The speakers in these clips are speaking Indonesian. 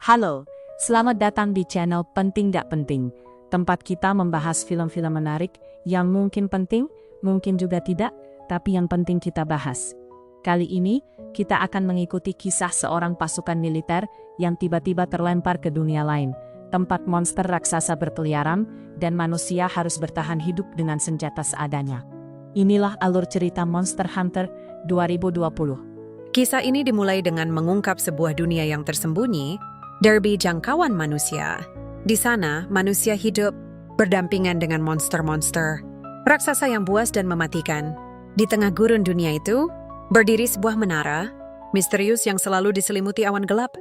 Halo, selamat datang di channel Penting Gak Penting, tempat kita membahas film-film menarik yang mungkin penting, mungkin juga tidak, tapi yang penting kita bahas. Kali ini, kita akan mengikuti kisah seorang pasukan militer yang tiba-tiba terlempar ke dunia lain, tempat monster raksasa berkeliaran, dan manusia harus bertahan hidup dengan senjata seadanya. Inilah alur cerita Monster Hunter 2020. Kisah ini dimulai dengan mengungkap sebuah dunia yang tersembunyi, derby jangkauan manusia. Di sana, manusia hidup berdampingan dengan monster-monster, raksasa yang buas dan mematikan. Di tengah gurun dunia itu, berdiri sebuah menara, misterius yang selalu diselimuti awan gelap,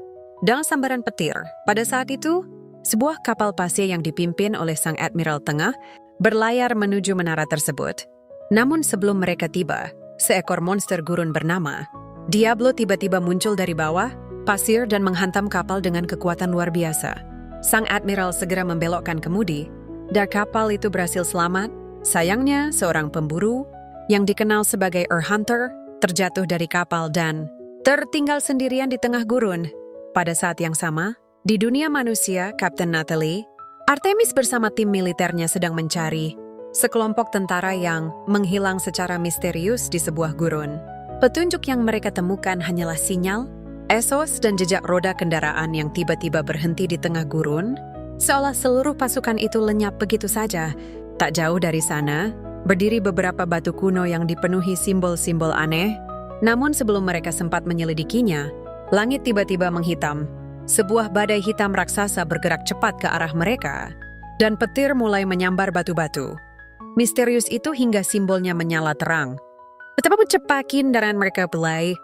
dan sambaran petir. Pada saat itu, sebuah kapal pasir yang dipimpin oleh Sang Admiral Tengah berlayar menuju menara tersebut. Namun sebelum mereka tiba, seekor monster gurun bernama Diablo tiba-tiba muncul dari bawah pasir dan menghantam kapal dengan kekuatan luar biasa. Sang Admiral segera membelokkan kemudi, dan kapal itu berhasil selamat. Sayangnya, seorang pemburu yang dikenal sebagai Hunter terjatuh dari kapal dan tertinggal sendirian di tengah gurun. Pada saat yang sama, di dunia manusia, Kapten Natalie, Artemis bersama tim militernya sedang mencari sekelompok tentara yang menghilang secara misterius di sebuah gurun. Petunjuk yang mereka temukan hanyalah sinyal, esos dan jejak roda kendaraan yang tiba-tiba berhenti di tengah gurun, seolah seluruh pasukan itu lenyap begitu saja. Tak jauh dari sana, berdiri beberapa batu kuno yang dipenuhi simbol-simbol aneh. Namun sebelum mereka sempat menyelidikinya, langit tiba-tiba menghitam. Sebuah badai hitam raksasa bergerak cepat ke arah mereka, dan petir mulai menyambar batu-batu misterius itu hingga simbolnya menyala terang. Betapapun cepat kendaraan mereka belai,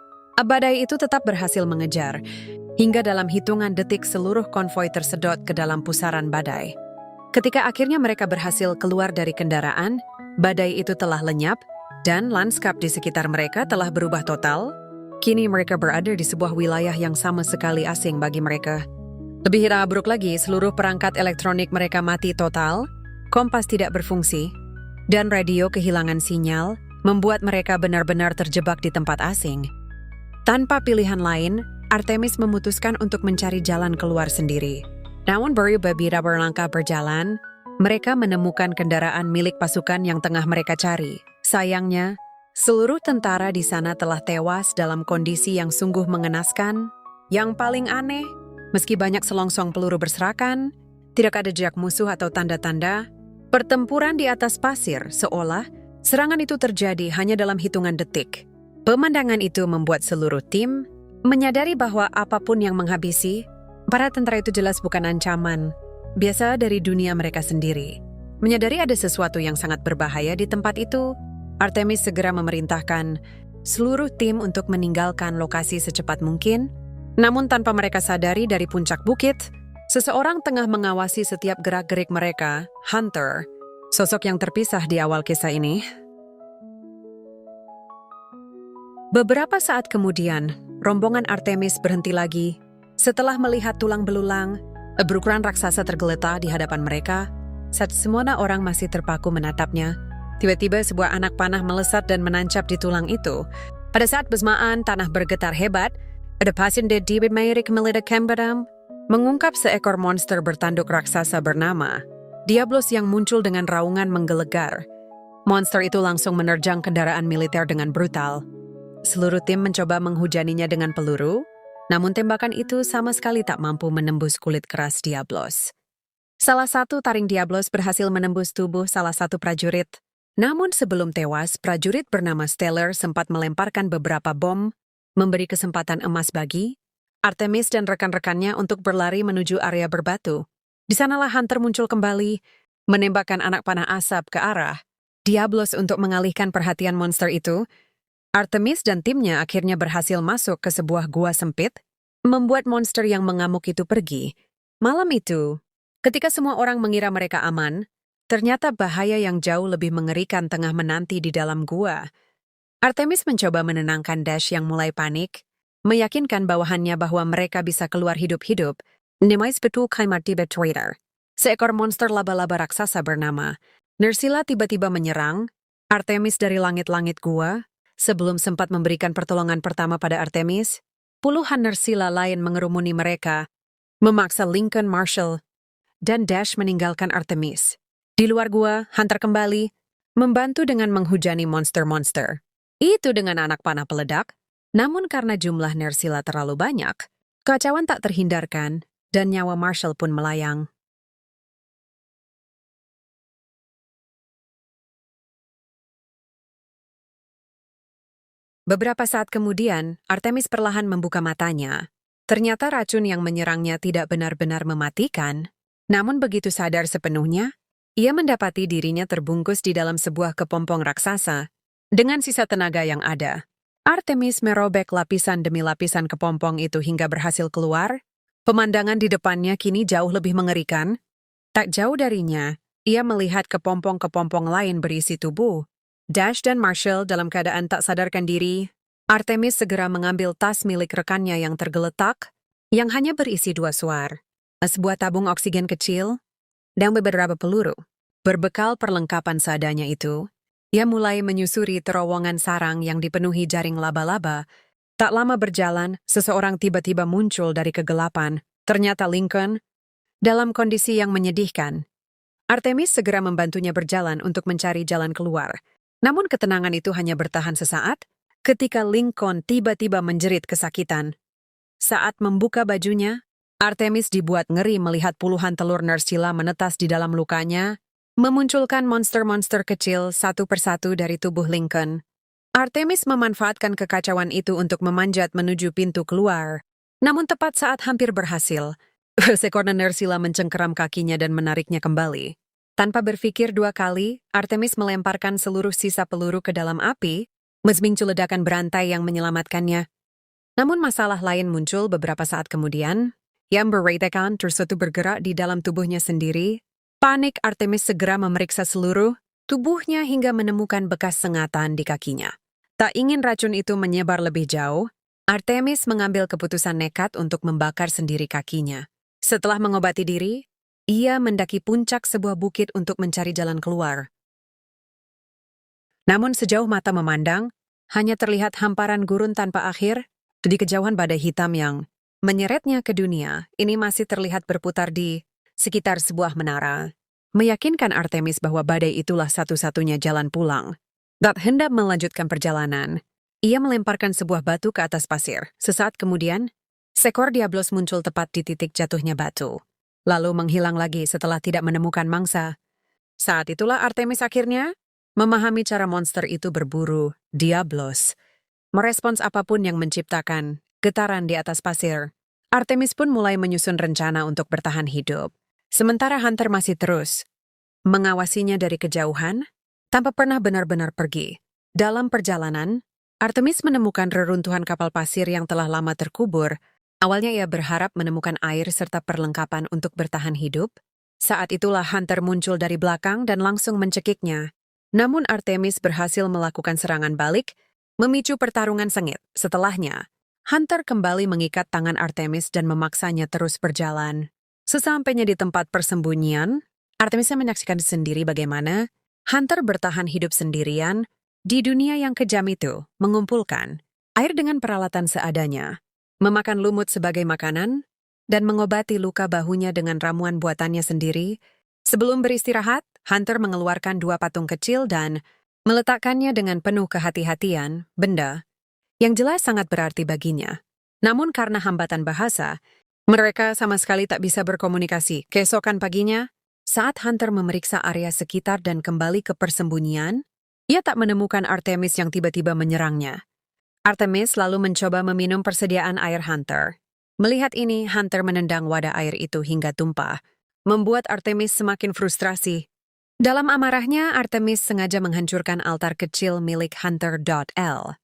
badai itu tetap berhasil mengejar, hingga dalam hitungan detik seluruh konvoi tersedot ke dalam pusaran badai. Ketika akhirnya mereka berhasil keluar dari kendaraan, badai itu telah lenyap, dan lanskap di sekitar mereka telah berubah total. Kini mereka berada di sebuah wilayah yang sama sekali asing bagi mereka. Lebih buruk lagi, seluruh perangkat elektronik mereka mati total, kompas tidak berfungsi, dan radio kehilangan sinyal, membuat mereka benar-benar terjebak di tempat asing. Tanpa pilihan lain, Artemis memutuskan untuk mencari jalan keluar sendiri. Namun baru beberapa langkah berjalan, mereka menemukan kendaraan milik pasukan yang tengah mereka cari. Sayangnya, seluruh tentara di sana telah tewas dalam kondisi yang sungguh mengenaskan. Yang paling aneh, meski banyak selongsong peluru berserakan, tidak ada jejak musuh atau tanda-tanda pertempuran di atas pasir, seolah serangan itu terjadi hanya dalam hitungan detik. Pemandangan itu membuat seluruh tim menyadari bahwa apapun yang menghabisi para tentara itu jelas bukan ancaman biasa dari dunia mereka sendiri. Menyadari ada sesuatu yang sangat berbahaya di tempat itu, Artemis segera memerintahkan seluruh tim untuk meninggalkan lokasi secepat mungkin. Namun tanpa mereka sadari, dari puncak bukit, seseorang tengah mengawasi setiap gerak-gerik mereka, Hunter, sosok yang terpisah di awal kisah ini. Beberapa saat kemudian, rombongan Artemis berhenti lagi. Setelah melihat tulang belulang, berukuran raksasa tergeletak di hadapan mereka, saat semua orang masih terpaku menatapnya, tiba-tiba sebuah anak panah melesat dan menancap di tulang itu. Pada saat bersamaan, tanah bergetar hebat, ada pasien di Merik meledak kembadam, mengungkap seekor monster bertanduk raksasa bernama Diablos yang muncul dengan raungan menggelegar. Monster itu langsung menerjang kendaraan militer dengan brutal. Seluruh tim mencoba menghujaninya dengan peluru, namun tembakan itu sama sekali tak mampu menembus kulit keras Diablos. Salah satu taring Diablos berhasil menembus tubuh salah satu prajurit. Namun sebelum tewas, prajurit bernama Stellar sempat melemparkan beberapa bom, memberi kesempatan emas bagi Artemis dan rekan-rekannya untuk berlari menuju area berbatu. Di sanalah Hunter muncul kembali, menembakkan anak panah asap ke arah Diablos untuk mengalihkan perhatian monster itu. Artemis dan timnya akhirnya berhasil masuk ke sebuah gua sempit, membuat monster yang mengamuk itu pergi. Malam itu, ketika semua orang mengira mereka aman, ternyata bahaya yang jauh lebih mengerikan tengah menanti di dalam gua. Artemis mencoba menenangkan Dash yang mulai panik, meyakinkan bawahannya bahwa mereka bisa keluar hidup-hidup. Nemais betul kaimat Trader. Seekor monster laba-laba raksasa bernama Nersila tiba-tiba menyerang Artemis dari langit-langit gua. Sebelum sempat memberikan pertolongan pertama pada Artemis, puluhan Nersila lain mengerumuni mereka memaksa Lincoln, Marshall, dan Dash meninggalkan Artemis. Di luar gua, Hunter kembali, membantu dengan menghujani monster-monster. Itu dengan anak panah peledak, namun karena jumlah Nersila terlalu banyak, kekacauan tak terhindarkan, dan nyawa Marshall pun melayang. Beberapa saat kemudian, Artemis perlahan membuka matanya. Ternyata racun yang menyerangnya tidak benar-benar mematikan, namun begitu sadar sepenuhnya, ia mendapati dirinya terbungkus di dalam sebuah kepompong raksasa dengan sisa tenaga yang ada. Artemis merobek lapisan demi lapisan kepompong itu hingga berhasil keluar. Pemandangan di depannya kini jauh lebih mengerikan. Tak jauh darinya, ia melihat kepompong-kepompong lain berisi tubuh. Dash dan Marshall dalam keadaan tak sadarkan diri. Artemis segera mengambil tas milik rekannya yang tergeletak, yang hanya berisi 2 suar, sebuah tabung oksigen kecil, dan beberapa peluru. Berbekal perlengkapan seadanya itu, ia mulai menyusuri terowongan sarang yang dipenuhi jaring laba-laba. Tak lama berjalan, seseorang tiba-tiba muncul dari kegelapan. Ternyata Lincoln, dalam kondisi yang menyedihkan. Artemis segera membantunya berjalan untuk mencari jalan keluar. Namun ketenangan itu hanya bertahan sesaat, ketika Lincoln tiba-tiba menjerit kesakitan. Saat membuka bajunya, Artemis dibuat ngeri melihat puluhan telur Nersila menetas di dalam lukanya, memunculkan monster-monster kecil satu persatu dari tubuh Lincoln. Artemis memanfaatkan kekacauan itu untuk memanjat menuju pintu keluar. Namun tepat saat hampir berhasil, seekor Nersila mencengkeram kakinya dan menariknya kembali. Tanpa berpikir 2 kali, Artemis melemparkan seluruh sisa peluru ke dalam api, memicu ledakan berantai yang menyelamatkannya. Namun masalah lain muncul beberapa saat kemudian, yang beritakan tersuatu bergerak di dalam tubuhnya sendiri. Panik, Artemis segera memeriksa seluruh tubuhnya hingga menemukan bekas sengatan di kakinya. Tak ingin racun itu menyebar lebih jauh, Artemis mengambil keputusan nekat untuk membakar sendiri kakinya. Setelah mengobati diri, ia mendaki puncak sebuah bukit untuk mencari jalan keluar. Namun sejauh mata memandang, hanya terlihat hamparan gurun tanpa akhir. Di kejauhan badai hitam yang menyeretnya ke dunia, ini masih terlihat berputar di sekitar sebuah menara. Meyakinkan Artemis bahwa badai itulah satu-satunya jalan pulang. Tak hendak melanjutkan perjalanan, ia melemparkan sebuah batu ke atas pasir. Sesaat kemudian, seekor Diablos muncul tepat di titik jatuhnya batu, lalu menghilang lagi setelah tidak menemukan mangsa. Saat itulah Artemis akhirnya memahami cara monster itu berburu, Diablos. Merespons apapun yang menciptakan getaran di atas pasir. Artemis pun mulai menyusun rencana untuk bertahan hidup. Sementara Hunter masih terus mengawasinya dari kejauhan, tanpa pernah benar-benar pergi. Dalam perjalanan, Artemis menemukan reruntuhan kapal pasir yang telah lama terkubur. Awalnya ia berharap menemukan air serta perlengkapan untuk bertahan hidup. Saat itulah Hunter muncul dari belakang dan langsung mencekiknya. Namun Artemis berhasil melakukan serangan balik, memicu pertarungan sengit. Setelahnya, Hunter kembali mengikat tangan Artemis dan memaksanya terus berjalan. Sesampainya di tempat persembunyian, Artemis menyaksikan sendiri bagaimana Hunter bertahan hidup sendirian di dunia yang kejam itu, mengumpulkan air dengan peralatan seadanya, memakan lumut sebagai makanan, dan mengobati luka bahunya dengan ramuan buatannya sendiri. Sebelum beristirahat, Hunter mengeluarkan 2 patung kecil dan meletakkannya dengan penuh kehati-hatian, benda yang jelas sangat berarti baginya. Namun karena hambatan bahasa, mereka sama sekali tak bisa berkomunikasi. Keesokan paginya, saat Hunter memeriksa area sekitar dan kembali ke persembunyian, ia tak menemukan Artemis yang tiba-tiba menyerangnya. Artemis lalu mencoba meminum persediaan air Hunter. Melihat ini, Hunter menendang wadah air itu hingga tumpah, membuat Artemis semakin frustrasi. Dalam amarahnya, Artemis sengaja menghancurkan altar kecil milik Hunter.L.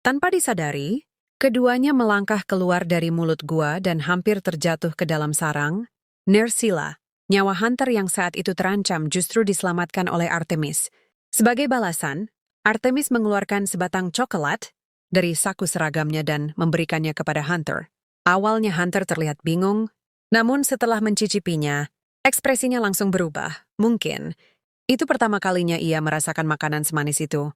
Tanpa disadari, keduanya melangkah keluar dari mulut gua dan hampir terjatuh ke dalam sarang. Nersila, nyawa Hunter yang saat itu terancam, justru diselamatkan oleh Artemis. Sebagai balasan, Artemis mengeluarkan sebatang coklat dari saku seragamnya dan memberikannya kepada Hunter. Awalnya Hunter terlihat bingung, namun setelah mencicipinya, ekspresinya langsung berubah. Mungkin itu pertama kalinya ia merasakan makanan semanis itu.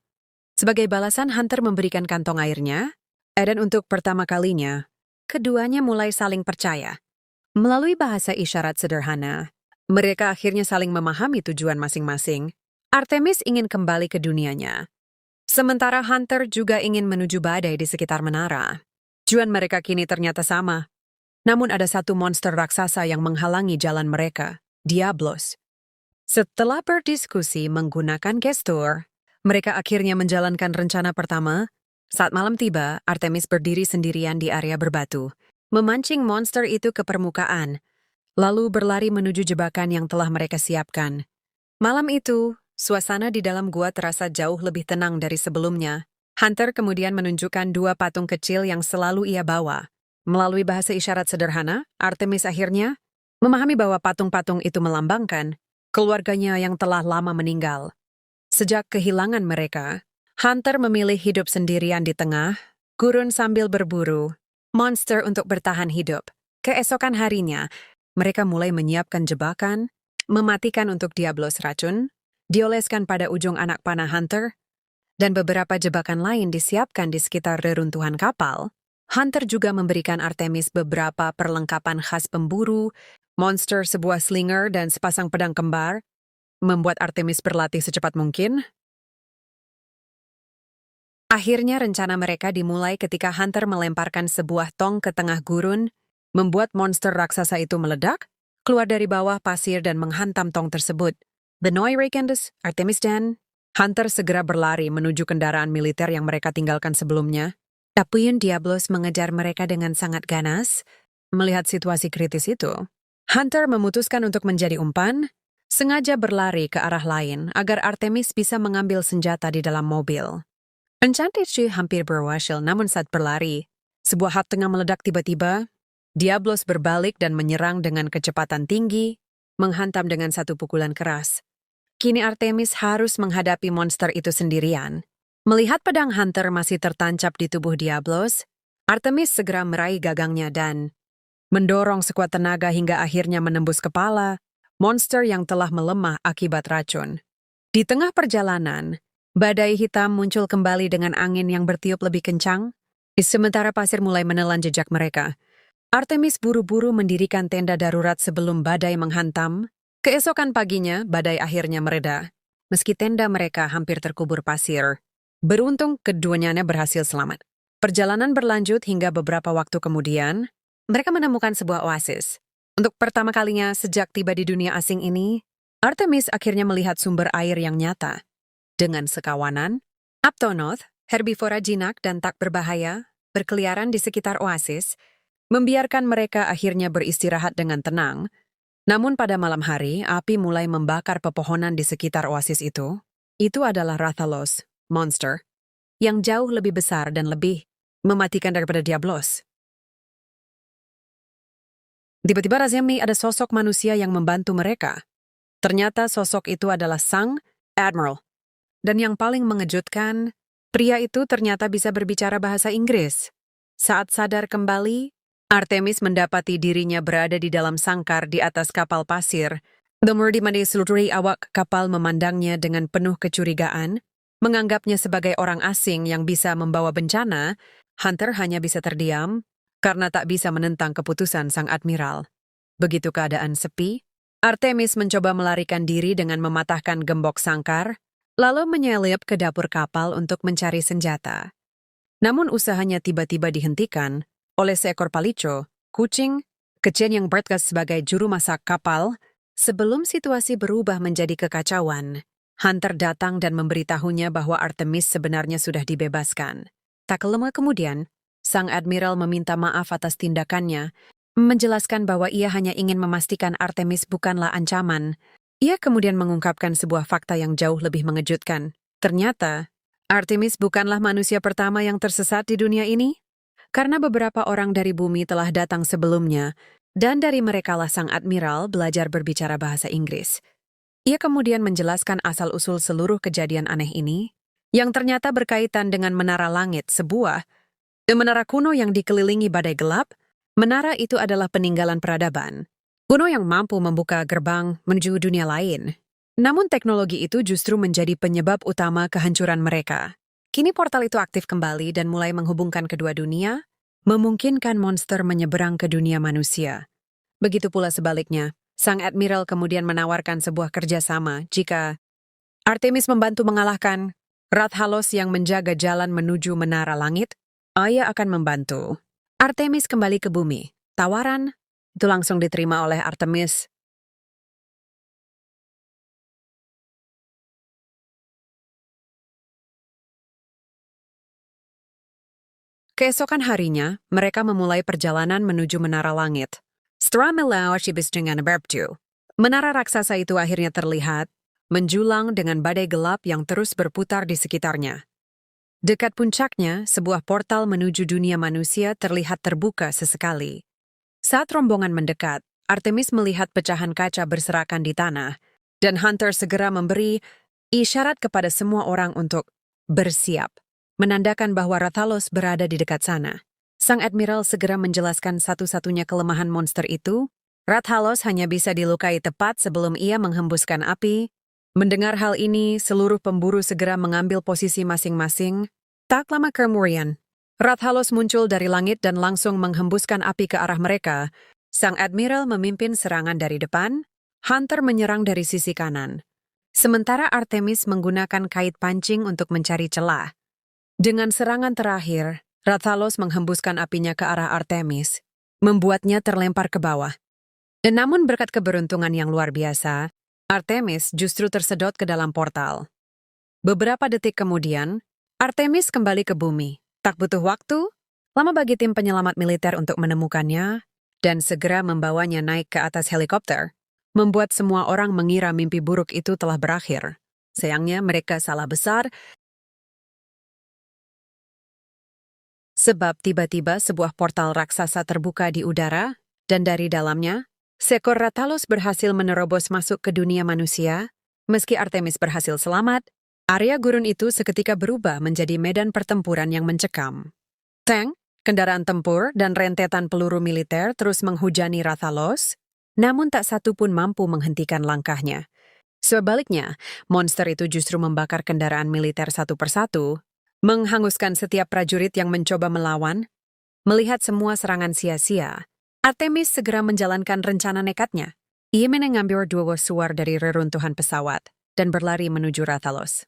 Sebagai balasan, Hunter memberikan kantong airnya Dan untuk pertama kalinya, keduanya mulai saling percaya. Melalui bahasa isyarat sederhana, mereka akhirnya saling memahami tujuan masing-masing. Artemis ingin kembali ke dunianya. Sementara Hunter juga ingin menuju badai di sekitar menara. Tujuan mereka kini ternyata sama. Namun ada satu monster raksasa yang menghalangi jalan mereka, Diablos. Setelah berdiskusi menggunakan gestur, mereka akhirnya menjalankan rencana pertama. Saat malam tiba, Artemis berdiri sendirian di area berbatu, memancing monster itu ke permukaan, lalu berlari menuju jebakan yang telah mereka siapkan. Malam itu, suasana di dalam gua terasa jauh lebih tenang dari sebelumnya. Hunter kemudian menunjukkan dua patung kecil yang selalu ia bawa. Melalui bahasa isyarat sederhana, Artemis akhirnya memahami bahwa patung-patung itu melambangkan keluarganya yang telah lama meninggal. Sejak kehilangan mereka, Hunter memilih hidup sendirian di tengah gurun sambil berburu monster untuk bertahan hidup. Keesokan harinya, mereka mulai menyiapkan jebakan, mematikan untuk Diablos racun, dioleskan pada ujung anak panah Hunter, dan beberapa jebakan lain disiapkan di sekitar reruntuhan kapal. Hunter juga memberikan Artemis beberapa perlengkapan khas pemburu, monster, sebuah slinger, dan sepasang pedang kembar, membuat Artemis berlatih secepat mungkin. Akhirnya rencana mereka dimulai ketika Hunter melemparkan sebuah tong ke tengah gurun, membuat monster raksasa itu meledak, keluar dari bawah pasir dan menghantam tong tersebut. Benoi Reikendus, Artemis dan Hunter segera berlari menuju kendaraan militer yang mereka tinggalkan sebelumnya. Tapi Diablos mengejar mereka dengan sangat ganas. Melihat situasi kritis itu, Hunter memutuskan untuk menjadi umpan, sengaja berlari ke arah lain agar Artemis bisa mengambil senjata di dalam mobil. Enchanted She hampir berhasil, namun saat berlari, sebuah hap tengah meledak tiba-tiba. Diablos berbalik dan menyerang dengan kecepatan tinggi, menghantam dengan satu pukulan keras. Kini Artemis harus menghadapi monster itu sendirian. Melihat pedang Hunter masih tertancap di tubuh Diablos, Artemis segera meraih gagangnya dan mendorong sekuat tenaga hingga akhirnya menembus kepala monster yang telah melemah akibat racun. Di tengah perjalanan, badai hitam muncul kembali dengan angin yang bertiup lebih kencang. Sementara pasir mulai menelan jejak mereka, Artemis buru-buru mendirikan tenda darurat sebelum badai menghantam. Keesokan paginya, badai akhirnya mereda. Meski tenda mereka hampir terkubur pasir, beruntung keduanya berhasil selamat. Perjalanan berlanjut hingga beberapa waktu kemudian, mereka menemukan sebuah oasis. Untuk pertama kalinya sejak tiba di dunia asing ini, Artemis akhirnya melihat sumber air yang nyata. Dengan sekawanan, Aptonoth, herbivora jinak dan tak berbahaya, berkeliaran di sekitar oasis, membiarkan mereka akhirnya beristirahat dengan tenang. Namun pada malam hari, api mulai membakar pepohonan di sekitar oasis itu. Itu adalah Rathalos, monster, yang jauh lebih besar dan lebih mematikan daripada Diablos. Tiba-tiba Razemi ada sosok manusia yang membantu mereka. Ternyata sosok itu adalah sang Admiral. Dan yang paling mengejutkan, pria itu ternyata bisa berbicara bahasa Inggris. Saat sadar kembali, Artemis mendapati dirinya berada di dalam sangkar di atas kapal pasir. Di mana seluruh awak kapal memandangnya dengan penuh kecurigaan, menganggapnya sebagai orang asing yang bisa membawa bencana. Hunter hanya bisa terdiam karena tak bisa menentang keputusan sang admiral. Begitu keadaan sepi, Artemis mencoba melarikan diri dengan mematahkan gembok sangkar, lalu menyelip ke dapur kapal untuk mencari senjata. Namun usahanya tiba-tiba dihentikan oleh seekor palico, kucing kecil yang bertugas sebagai juru masak kapal. Sebelum situasi berubah menjadi kekacauan, Hunter datang dan memberitahunya bahwa Artemis sebenarnya sudah dibebaskan. Tak lama kemudian, sang admiral meminta maaf atas tindakannya, menjelaskan bahwa ia hanya ingin memastikan Artemis bukanlah ancaman. Ia kemudian mengungkapkan sebuah fakta yang jauh lebih mengejutkan. Ternyata, Artemis bukanlah manusia pertama yang tersesat di dunia ini. Karena beberapa orang dari bumi telah datang sebelumnya, dan dari merekalah sang admiral belajar berbicara bahasa Inggris. Ia kemudian menjelaskan asal-usul seluruh kejadian aneh ini, yang ternyata berkaitan dengan menara langit sebuah, menara kuno yang dikelilingi badai gelap. Menara itu adalah peninggalan peradaban kuno yang mampu membuka gerbang menuju dunia lain. Namun teknologi itu justru menjadi penyebab utama kehancuran mereka. Kini portal itu aktif kembali dan mulai menghubungkan kedua dunia, memungkinkan monster menyeberang ke dunia manusia. Begitu pula sebaliknya, Sang Admiral kemudian menawarkan sebuah kerjasama jika Artemis membantu mengalahkan Rathalos yang menjaga jalan menuju menara langit, ia akan membantu. Artemis kembali ke bumi. Tawaran itu langsung diterima oleh Artemis. Keesokan harinya, mereka memulai perjalanan menuju menara langit. Setelah melewati dengan berbtu, menara raksasa itu akhirnya terlihat, menjulang dengan badai gelap yang terus berputar di sekitarnya. Dekat puncaknya, sebuah portal menuju dunia manusia terlihat terbuka sesekali. Saat rombongan mendekat, Artemis melihat pecahan kaca berserakan di tanah, dan Hunter segera memberi isyarat kepada semua orang untuk bersiap, menandakan bahwa Rathalos berada di dekat sana. Sang Admiral segera menjelaskan satu-satunya kelemahan monster itu, Rathalos hanya bisa dilukai tepat sebelum ia menghembuskan api. Mendengar hal ini, seluruh pemburu segera mengambil posisi masing-masing. Tak lama kemudian, Rathalos muncul dari langit dan langsung menghembuskan api ke arah mereka. Sang Admiral memimpin serangan dari depan, Hunter menyerang dari sisi kanan. Sementara Artemis menggunakan kait pancing untuk mencari celah. Dengan serangan terakhir, Rathalos menghembuskan apinya ke arah Artemis, membuatnya terlempar ke bawah. Namun berkat keberuntungan yang luar biasa, Artemis justru tersedot ke dalam portal. Beberapa detik kemudian, Artemis kembali ke bumi. Tak butuh waktu, lama bagi tim penyelamat militer untuk menemukannya, dan segera membawanya naik ke atas helikopter, membuat semua orang mengira mimpi buruk itu telah berakhir. Sayangnya mereka salah besar, sebab tiba-tiba sebuah portal raksasa terbuka di udara, dan dari dalamnya, seekor Rathalos berhasil menerobos masuk ke dunia manusia. Meski Artemis berhasil selamat, area gurun itu seketika berubah menjadi medan pertempuran yang mencekam. Tank, kendaraan tempur, dan rentetan peluru militer terus menghujani Rathalos, namun tak satu pun mampu menghentikan langkahnya. Sebaliknya, monster itu justru membakar kendaraan militer satu persatu, menghanguskan setiap prajurit yang mencoba melawan. Melihat semua serangan sia-sia, Artemis segera menjalankan rencana nekatnya. Ia mengambil dua suar dari reruntuhan pesawat dan berlari menuju Rathalos.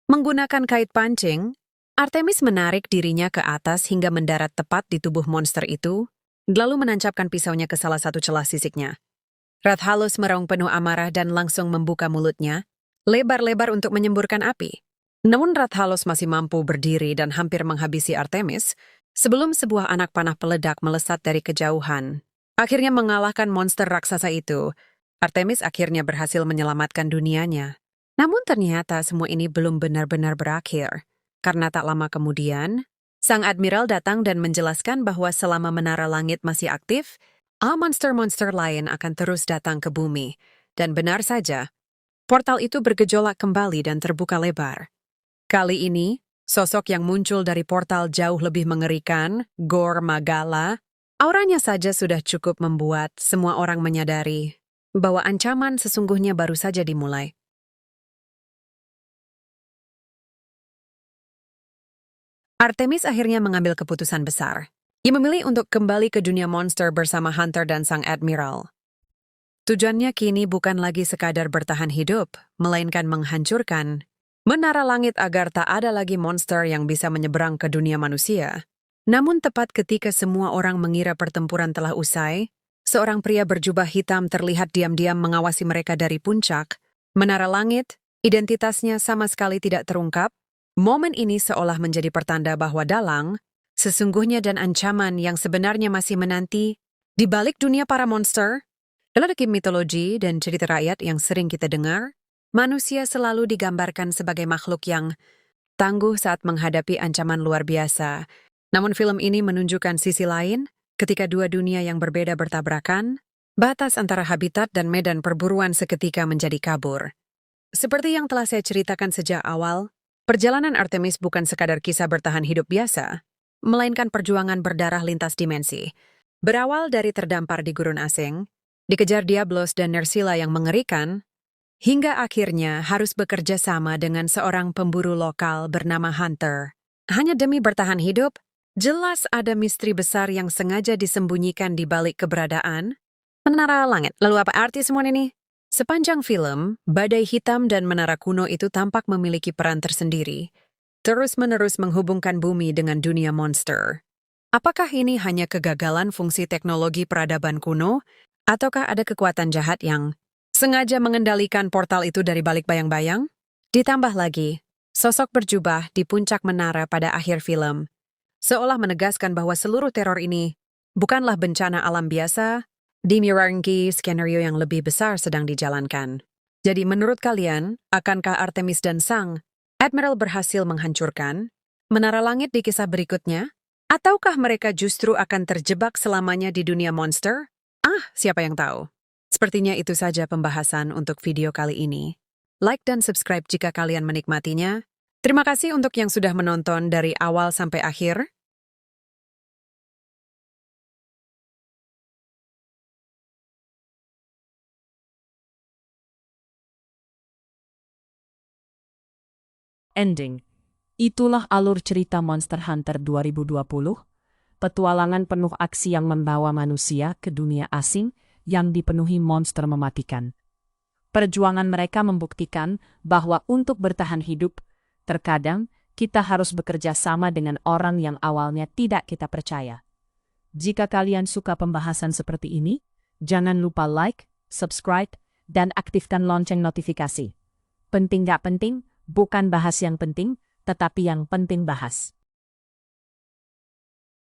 Menggunakan kait pancing, Artemis menarik dirinya ke atas hingga mendarat tepat di tubuh monster itu, lalu menancapkan pisaunya ke salah satu celah sisiknya. Rathalos meraung penuh amarah dan langsung membuka mulutnya, lebar-lebar untuk menyemburkan api. Namun Rathalos masih mampu berdiri dan hampir menghabisi Artemis sebelum sebuah anak panah peledak melesat dari kejauhan. Akhirnya mengalahkan monster raksasa itu, Artemis akhirnya berhasil menyelamatkan dunianya. Namun ternyata semua ini belum benar-benar berakhir. Karena tak lama kemudian, Sang Admiral datang dan menjelaskan bahwa selama menara langit masih aktif, monster-monster lain akan terus datang ke bumi. Dan benar saja, portal itu bergejolak kembali dan terbuka lebar. Kali ini, sosok yang muncul dari portal jauh lebih mengerikan, Gor Magala. Auranya saja sudah cukup membuat semua orang menyadari bahwa ancaman sesungguhnya baru saja dimulai. Artemis akhirnya mengambil keputusan besar. Ia memilih untuk kembali ke dunia monster bersama Hunter dan Sang Admiral. Tujuannya kini bukan lagi sekadar bertahan hidup, melainkan menghancurkan menara langit agar tak ada lagi monster yang bisa menyeberang ke dunia manusia. Namun tepat ketika semua orang mengira pertempuran telah usai, seorang pria berjubah hitam terlihat diam-diam mengawasi mereka dari puncak. Menara langit, identitasnya sama sekali tidak terungkap. Momen ini seolah menjadi pertanda bahwa dalang, sesungguhnya dan ancaman yang sebenarnya masih menanti di balik dunia para monster. Dalam mitologi dan cerita rakyat yang sering kita dengar, manusia selalu digambarkan sebagai makhluk yang tangguh saat menghadapi ancaman luar biasa. Namun film ini menunjukkan sisi lain, ketika dua dunia yang berbeda bertabrakan, batas antara habitat dan medan perburuan seketika menjadi kabur. Seperti yang telah saya ceritakan sejak awal, perjalanan Artemis bukan sekadar kisah bertahan hidup biasa, melainkan perjuangan berdarah lintas dimensi. Berawal dari terdampar di gurun asing, dikejar Diablos dan Nersila yang mengerikan, hingga akhirnya harus bekerja sama dengan seorang pemburu lokal bernama Hunter. Hanya demi bertahan hidup, jelas ada misteri besar yang sengaja disembunyikan di balik keberadaan Menara Langit. Lalu apa arti semua ini? Sepanjang film, badai hitam dan menara kuno itu tampak memiliki peran tersendiri, terus-menerus menghubungkan bumi dengan dunia monster. Apakah ini hanya kegagalan fungsi teknologi peradaban kuno, ataukah ada kekuatan jahat yang sengaja mengendalikan portal itu dari balik bayang-bayang? Ditambah lagi, sosok berjubah di puncak menara pada akhir film, seolah menegaskan bahwa seluruh teror ini bukanlah bencana alam biasa, dimirangi skenario yang lebih besar sedang dijalankan. Jadi menurut kalian, akankah Artemis dan sang Admiral berhasil menghancurkan menara langit di kisah berikutnya? Ataukah mereka justru akan terjebak selamanya di dunia monster? Siapa yang tahu? Sepertinya itu saja pembahasan untuk video kali ini. Like dan subscribe jika kalian menikmatinya. Terima kasih untuk yang sudah menonton dari awal sampai akhir. Ending. Itulah alur cerita Monster Hunter 2020, petualangan penuh aksi yang membawa manusia ke dunia asing yang dipenuhi monster mematikan. Perjuangan mereka membuktikan bahwa untuk bertahan hidup, terkadang kita harus bekerja sama dengan orang yang awalnya tidak kita percaya. Jika kalian suka pembahasan seperti ini, jangan lupa like, subscribe, dan aktifkan lonceng notifikasi. Penting gak penting, bukan bahas yang penting, tetapi yang penting bahas.